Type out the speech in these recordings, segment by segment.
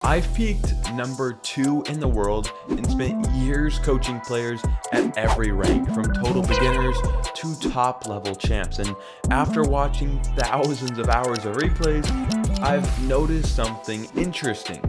I've peaked number 2 in the world and spent years coaching players at every rank, from total beginners to top level champs. And after watching thousands of hours of replays, I've noticed something interesting.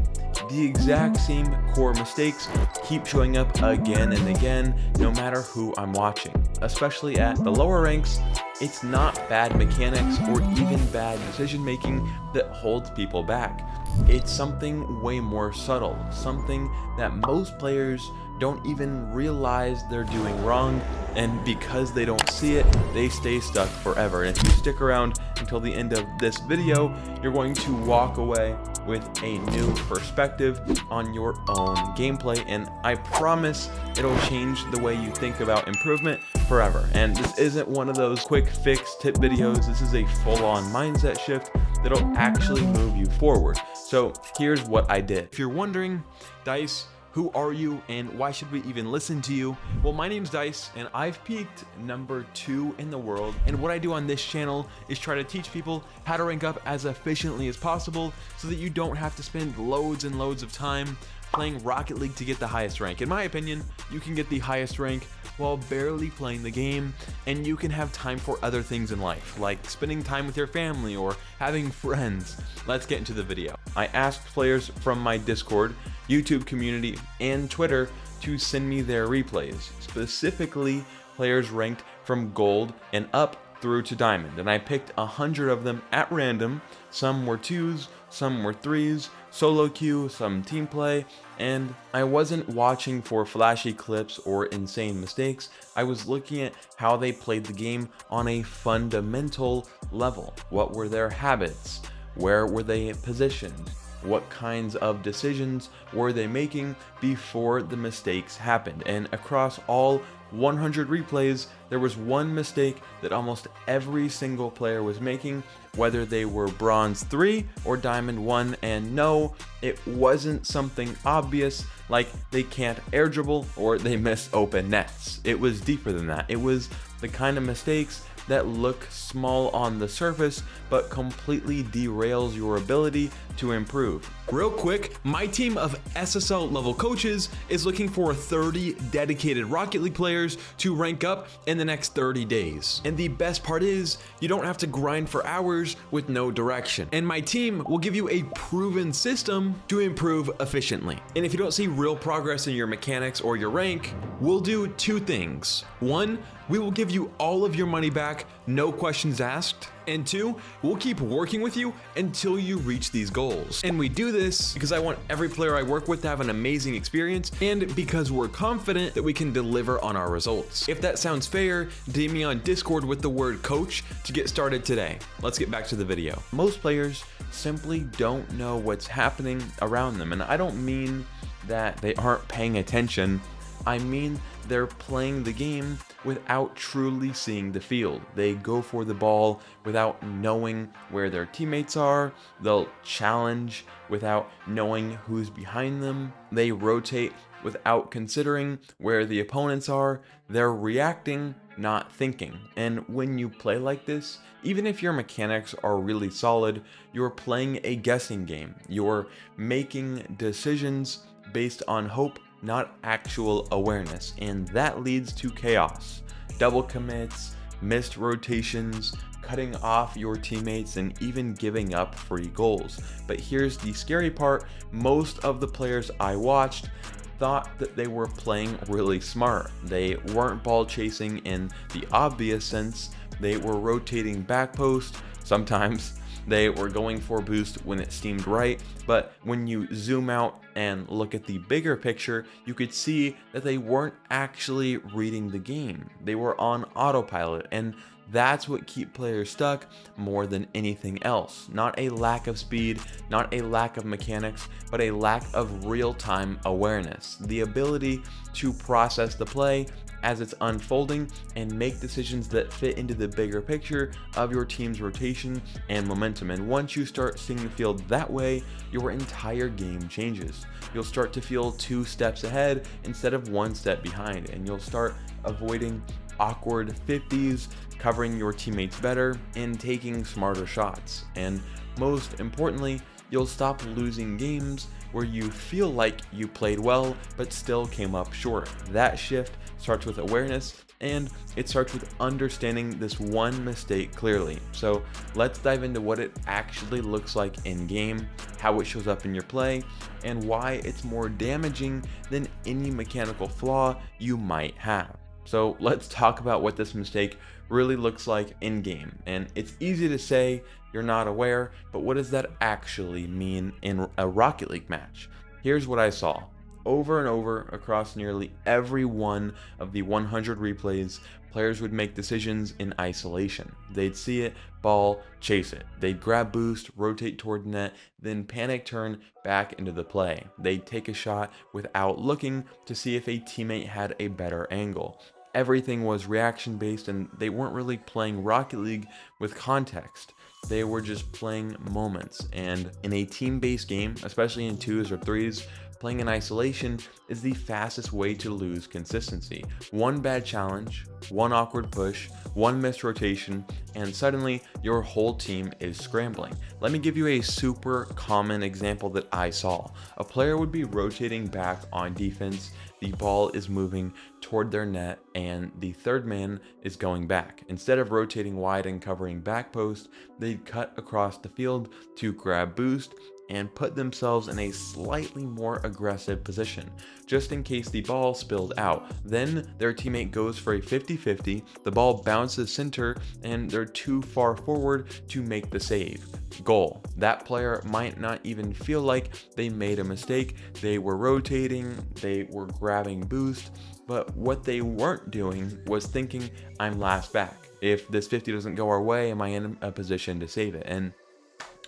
The exact same core mistakes keep showing up again and again, no matter who I'm watching. Especially at the lower ranks, it's not bad mechanics or even bad decision making that holds people back. It's something way more subtle, something that most players don't even realize they're doing wrong, and because they don't see it, they stay stuck forever. And if you stick around until the end of this video, you're going to walk away with a new perspective on your own gameplay, and I promise it'll change the way you think about improvement forever. And this isn't one of those quick fix tip videos. This is a full-on mindset shift that'll actually move you forward. So here's what I did. If you're wondering, Dice, who are you and why should we even listen to you? Well, my name's Dice and I've peaked number 2 in the world. And what I do on this channel is try to teach people how to rank up as efficiently as possible so that you don't have to spend loads and loads of time playing Rocket League to get the highest rank. In my opinion, you can get the highest rank while barely playing the game, and you can have time for other things in life, like spending time with your family or having friends. Let's get into the video. I asked players from my Discord, YouTube community, and Twitter to send me their replays, specifically players ranked from gold and up through to diamond, and I picked 100 of them at random. Some were 2s, some were 3s, solo queue, some team play, and I wasn't watching for flashy clips or insane mistakes. I was looking at how they played the game on a fundamental level. What were their habits? Where were they positioned? What kinds of decisions were they making before the mistakes happened? And across all 100 replays, there was one mistake that almost every single player was making, whether they were bronze 3 or diamond 1. And no, it wasn't something obvious like they can't air dribble or they miss open nets. It was deeper than that. It was the kind of mistakes that look small on the surface but completely derails your ability to improve. Real quick, my team of SSL level coaches is looking for 30 dedicated Rocket League players to rank up in the next 30 days. And the best part is, you don't have to grind for hours with no direction. And my team will give you a proven system to improve efficiently. And if you don't see real progress in your mechanics or your rank, we'll do 2 things. 1, we will give you all of your money back, no questions asked. And 2, we'll keep working with you until you reach these goals. And we do this because I want every player I work with to have an amazing experience, and because we're confident that we can deliver on our results. If that sounds fair, DM me on Discord with the word coach to get started today. Let's get back to the video. Most players simply don't know what's happening around them, and I don't mean that they aren't paying attention. I mean they're playing the game without truly seeing the field. They go for the ball without knowing where their teammates are. They'll challenge without knowing who's behind them. They rotate without considering where the opponents are. They're reacting, not thinking. And when you play like this, even if your mechanics are really solid, you're playing a guessing game. You're making decisions based on hope, not actual awareness, and that leads to chaos. Double commits, missed rotations, cutting off your teammates, and even giving up free goals. But here's the scary part: most of the players I watched thought that they were playing really smart. They weren't ball chasing in the obvious sense. They were rotating back post. Sometimes they were going for boost when it seemed right, but when you zoom out and look at the bigger picture, you could see that they weren't actually reading the game. They were on autopilot, and that's what keeps players stuck more than anything else. Not a lack of speed, not a lack of mechanics, but a lack of real-time awareness. The ability to process the play as it's unfolding and make decisions that fit into the bigger picture of your team's rotation and momentum. And once you start seeing the field that way, your entire game changes. You'll start to feel 2 steps ahead instead of 1 step behind, and you'll start avoiding awkward 50s, covering your teammates better, and taking smarter shots. And most importantly, you'll stop losing games where you feel like you played well but still came up short. That shift starts with awareness, and it starts with understanding this one mistake clearly. So let's dive into what it actually looks like in game, how it shows up in your play, and why it's more damaging than any mechanical flaw you might have. So let's talk about what this mistake really looks like in game. And it's easy to say you're not aware, but what does that actually mean in a Rocket League match? Here's what I saw. Over and over across nearly every one of the 100 replays, players would make decisions in isolation. They'd see it, ball, chase it. They'd grab boost, rotate toward net, then panic turn back into the play. They'd take a shot without looking to see if a teammate had a better angle. Everything was reaction based, and they weren't really playing Rocket League with context. They were just playing moments. And in a team-based game, especially in 2s or 3s, playing in isolation is the fastest way to lose consistency. One bad challenge, one awkward push, one missed rotation, and suddenly your whole team is scrambling. Let me give you a super common example that I saw. A player would be rotating back on defense, the ball is moving toward their net, and the third man is going back. Instead of rotating wide and covering back post, they'd cut across the field to grab boost and put themselves in a slightly more aggressive position, just in case the ball spilled out. Then their teammate goes for a 50-50, the ball bounces center, and they're too far forward to make the save. Goal. That player might not even feel like they made a mistake. They were rotating, they were grabbing boost, but what they weren't doing was thinking, I'm last back. If this 50 doesn't go our way, am I in a position to save it? And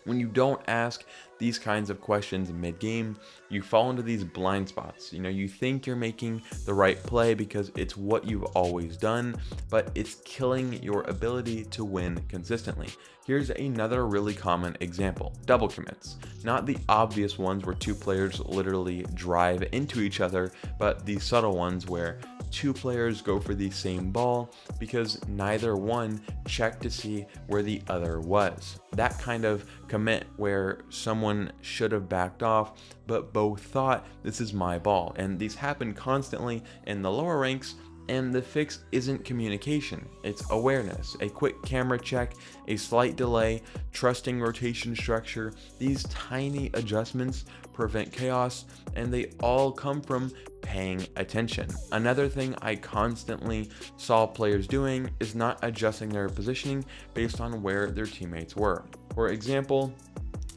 when you don't ask these kinds of questions mid-game, you fall into these blind spots. You think you're making the right play because it's what you've always done, but it's killing your ability to win consistently. Here's another really common example: double commits. Not the obvious ones where two players literally drive into each other, but the subtle ones where two players go for the same ball because neither one checked to see where the other was. That kind of commit where someone should have backed off, but both thought, this is my ball. And these happen constantly in the lower ranks, and the fix isn't communication, it's awareness. A quick camera check, a slight delay, trusting rotation structure. These tiny adjustments prevent chaos, and they all come from paying attention. Another thing I constantly saw players doing is not adjusting their positioning based on where their teammates were. For example,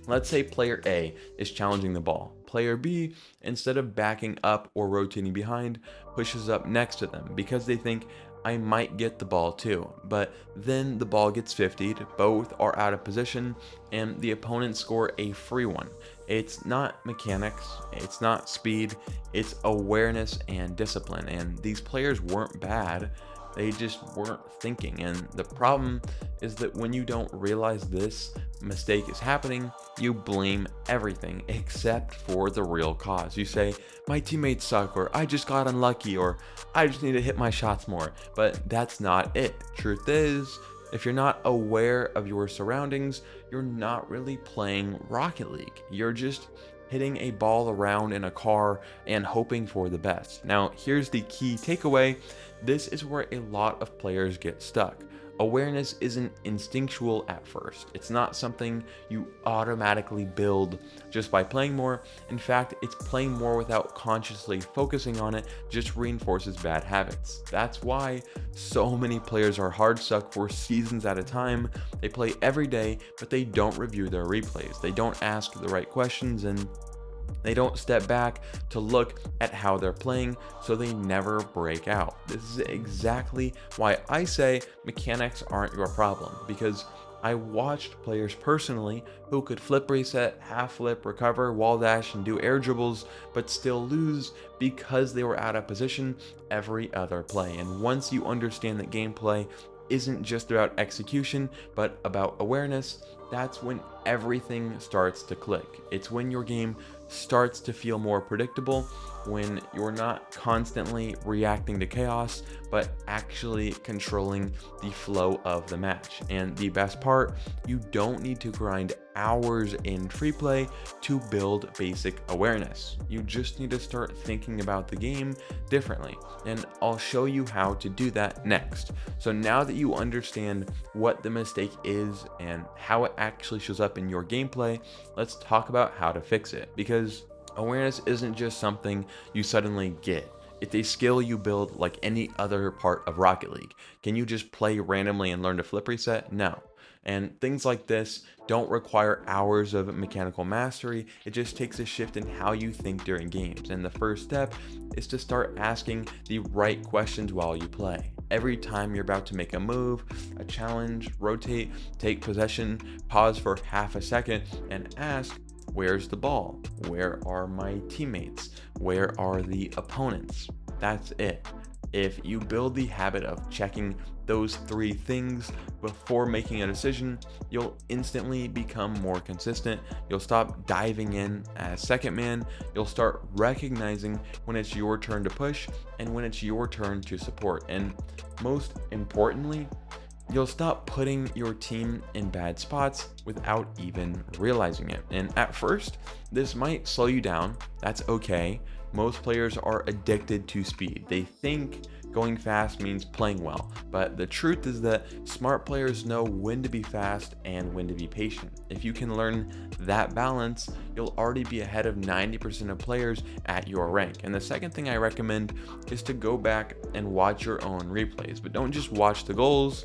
let's say player A is challenging the ball. Player B, instead of backing up or rotating behind, pushes up next to them because they think, I might get the ball too. But then the ball gets 50'd, both are out of position, and the opponents score a free one. It's not mechanics, it's not speed, it's awareness and discipline. And these players weren't bad, they just weren't thinking. And the problem is that when you don't realize this mistake is happening, you blame everything except for the real cause. You say, my teammates suck, or I just got unlucky, or I just need to hit my shots more. But that's not it. Truth is, if you're not aware of your surroundings, you're not really playing Rocket League. You're just hitting a ball around in a car and hoping for the best. Now, here's the key takeaway. This is where a lot of players get stuck. Awareness isn't instinctual at first. It's not something you automatically build just by playing more. In fact, it's playing more without consciously focusing on it just reinforces bad habits. That's why so many players are hard stuck for seasons at a time. They play every day, but they don't review their replays. They don't ask the right questions, and they don't step back to look at how they're playing, so they never break out. This is exactly why I say mechanics aren't your problem, because I watched players personally who could flip reset, half flip, recover, wall dash, and do air dribbles, but still lose because they were out of position every other play. And once you understand that gameplay isn't just about execution, but about awareness, that's when everything starts to click. It's when your game starts to feel more predictable, when you're not constantly reacting to chaos, but actually controlling the flow of the match. And the best part, you don't need to grind hours in free play to build basic awareness. You just need to start thinking about the game differently, and I'll show you how to do that next. So now that you understand what the mistake is and how it actually shows up in your gameplay, let's talk about how to fix it, because awareness isn't just something you suddenly get. It's a skill you build like any other part of Rocket League. Can you just play randomly and learn to flip reset? No. And things like this don't require hours of mechanical mastery. It just takes a shift in how you think during games. And the first step is to start asking the right questions while you play. Every time you're about to make a move, a challenge, rotate, take possession, pause for half a second and ask, where's the ball? Where are my teammates? Where are the opponents? That's it. If you build the habit of checking those three things before making a decision, you'll instantly become more consistent. You'll stop diving in as second man. You'll start recognizing when it's your turn to push and when it's your turn to support. And most importantly, you'll stop putting your team in bad spots without even realizing it. And at first, this might slow you down. That's okay. Most players are addicted to speed. They think going fast means playing well, but the truth is that smart players know when to be fast and when to be patient. If you can learn that balance, you'll already be ahead of 90% of players at your rank. And the second thing I recommend is to go back and watch your own replays, but don't just watch the goals.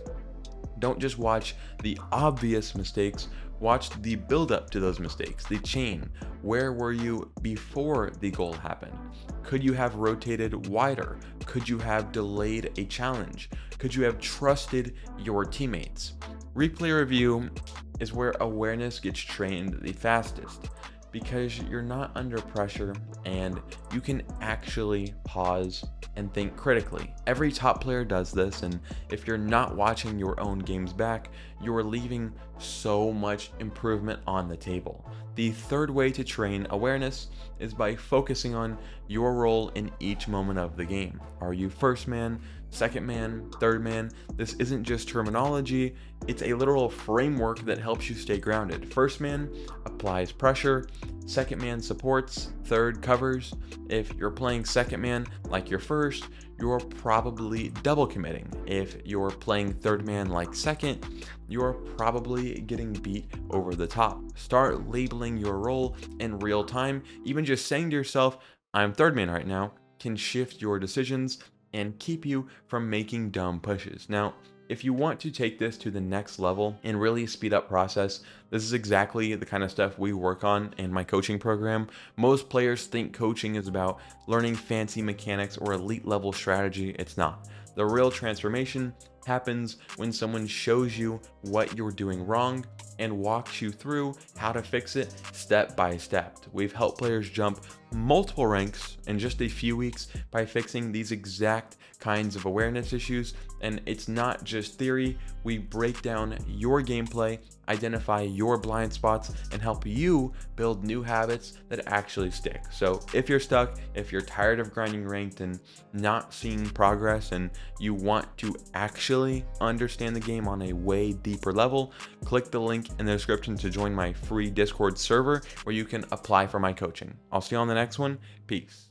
Don't just watch the obvious mistakes, watch the build up to those mistakes, the chain. Where were you before the goal happened? Could you have rotated wider? Could you have delayed a challenge? Could you have trusted your teammates? Replay review is where awareness gets trained the fastest, because you're not under pressure and you can actually pause and think critically. Every top player does this, and if you're not watching your own games back, you're leaving so much improvement on the table. The third way to train awareness is by focusing on your role in each moment of the game. Are you first man, second man, third man? This isn't just terminology, it's a literal framework that helps you stay grounded. First man applies pressure, second man supports, third covers. If you're playing second man like you're first, you're probably double committing. If you're playing third man like second, you're probably getting beat over the top. Start labeling your role in real time. Even just saying to yourself, I'm third man right now, can shift your decisions and keep you from making dumb pushes. Now, if you want to take this to the next level and really speed up process, this is exactly the kind of stuff we work on in my coaching program. Most players think coaching is about learning fancy mechanics or elite level strategy. It's not. The real transformation happens when someone shows you what you're doing wrong and walks you through how to fix it step by step. We've helped players jump multiple ranks in just a few weeks by fixing these exact kinds of awareness issues. And it's not just theory. We break down your gameplay, identify your blind spots, and help you build new habits that actually stick. So if you're stuck, if you're tired of grinding ranked and not seeing progress, and you want to actually understand the game on a way deeper level, click the link in the description to join my free Discord server where you can apply for my coaching. I'll see you on the next one. Peace.